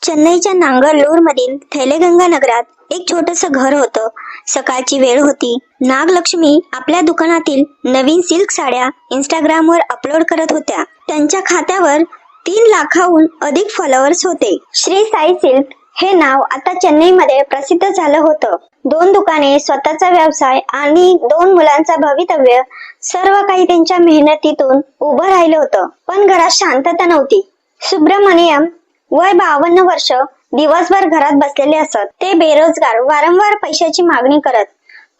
चेन्नईच्या नांगरलूर मधील थैलेगंगा नगरात एक छोटंसं घर होतं. सकाळची वेळ होती. नागलक्ष्मी आपल्या दुकानातील नवीन सिल्क साड्या इंस्टाग्रामवर अपलोड करत होत्या. त्यांच्या खात्यावर 3 लाखाहून अधिक फॉलोअर्स होते. श्री साई सिल्क हे नाव आता चेन्नईमध्ये प्रसिद्ध झालं होतं. 2 दुकाने, स्वतःचा व्यवसाय आणि 2 मुलांचा भवितव्य, सर्व काही त्यांच्या मेहनतीतून उभं राहिलं होतं. पण घरात शांतता नव्हती. सुब्रमण्यम वय 52 वर्ष दिवसभर घरात बसलेले असत. ते बेरोजगार, वारंवार पैशाची मागणी करत.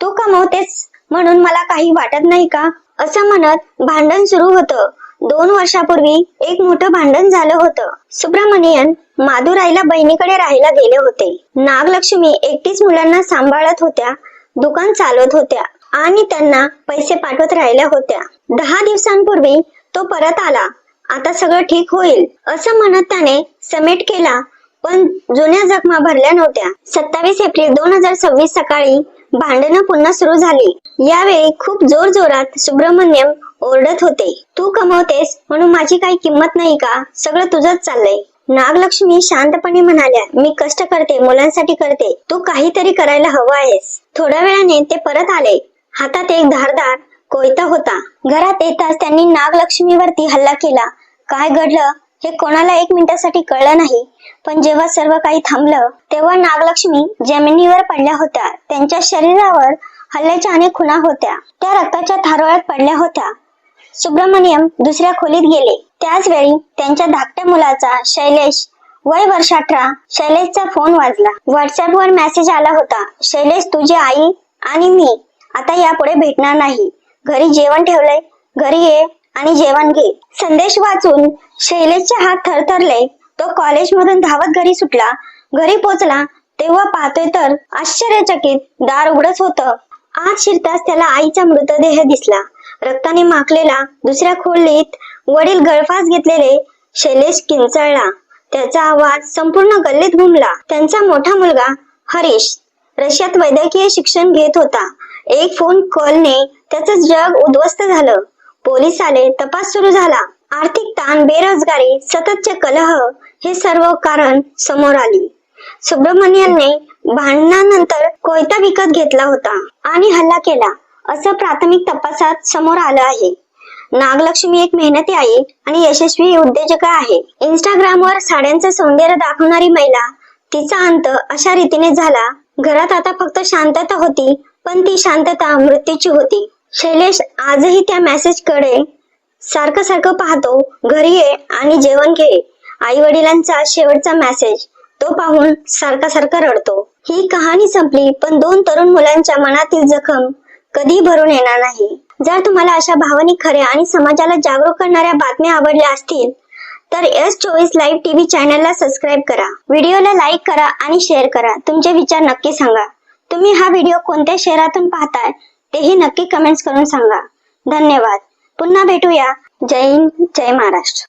तू कमवतेस म्हणून मला काही वाटत नाही का, असं म्हणत भांडण सुरू होतं. 2 वर्षापूर्वी एक मोठं भांडण झालं होतं. सुब्रमण्यन मादुराईला बहिणीकडे राहायला गेले होते. नागलक्ष्मी एकटीच मुलांना सांभाळत होत्या, दुकान चालवत होत्या आणि त्यांना पैसे पाठवत राहिल्या होत्या. 10 दिवसांपूर्वी तो परत आला. आता सगळं ठीक होईल असं म्हणत त्याने समेट केला, पण जुन्या जखमा भरल्या नव्हत्या. 27 एप्रिल 2026 सकाळी भांडणं पुन्हा सुरू झाली. यावेळी खूप जोर जोरात सुब्रमण्यम ओरडत होते. तू कमवतेस म्हणून माझी काही किंमत नाही का, सगळं तुझंच चाललंय. नागलक्ष्मी शांतपणे म्हणाल्या, मी कष्ट करते, मुलांसाठी करते, तू काहीतरी करायला हवं आहेस. थोड्या वेळाने ते परत आले. हातात एक धारदार कोयता होता. घरात येताच त्यांनी नागलक्ष्मीवरती हल्ला केला. काय घडलं हे कोणाला 1 मिनिटासाठी कळलं नाही. पण जेव्हा सर्व काही थांबलं तेव्हा नागलक्ष्मी जमिनीवर पडल्या होत्या. त्यांच्या शरीरावर हल्ल्याच्या अनेक खुणा होत्या. त्या रक्ताच्या थारोळ्यात पडल्या होत्या. सुब्रमण्यम दुसऱ्या खोलीत गेले. त्याच वेळी त्यांच्या धाकट्या मुलाचा शैलेश वय वर्ष 18 शैलेशचा फोन वाजला. व्हॉट्सअपवर मेसेज आला होता, शैलेश तुझी आई आणि मी आता यापुढे भेटणार नाही. घरी जेवण ठेवलंय, घरी ये आणि जेवण घे. संदेश वाचून शैलेशचे हात थरथरले. तो कॉलेजमधून धावत घरी सुटला. घरी पोहोचला तेव्हा पाहतोय तर आश्चर्यचकित दार उघडच होतं. आत शिरताच त्याला आईचा मृतदेह दिसला. रक्ताने माखलेला. दुसऱ्या खोलीत वडील गळफास घेतलेले. शैलेश किंचाळला. त्याचा आवाज संपूर्ण गल्लीत घुमला. त्यांचा मोठा मुलगा हरीश रशियात वैद्यकीय शिक्षण घेत होता. एक फोन कॉलने त्याचं जग उद्ध्वस्त झालं. पोलीस आले, तपास सुरू झाला. आर्थिक ताण, बेरोजगारी, सततचे कलह हे सर्व कारण समोर आली. सुब्रमण्यनने भांडणानंतर कोयता विकत घेतला होता आणि हल्ला केला असं प्राथमिक तपासात समोर आलं आहे. नागलक्ष्मी एक मेहनती आई आणि यशस्वी उद्योजका आहे. इंस्टाग्रामवर साड्यांचं सौंदर्य दाखवणारी महिला. तिचा अंत अशा रीतीने झाला. घरात आता फक्त शांतता होती, पण ती शांतता मृत्यूची होती. शैलेश आजही त्या मेसेजकडे सारखं पाहतो. घरी ये आणि जेवण घे. आई वडिलांचा शेवटचा मेसेज तो पाहून सारखा रडतो. ही कहाणी संपली, पण 2 तरुण मुलांच्या मनातील जखम कधी भरून येणार नाही. जर तुम्हाला अशा भावनिक, खऱ्या आणि समाजाला जागरूक करणाऱ्या बातम्या आवडल्या असतील तर S24 लाईव्ह टीव्ही चॅनलला सबस्क्राईब करा. व्हिडिओला लाईक करा आणि शेअर करा. तुमचे विचार नक्की सांगा. तुम्ही हा व्हिडिओ कोणत्या शहरातून पाहताय तेही नक्की कमेंट्स करून सांगा. धन्यवाद. पुन्हा भेटूया. जय हिंद, जय महाराष्ट्र.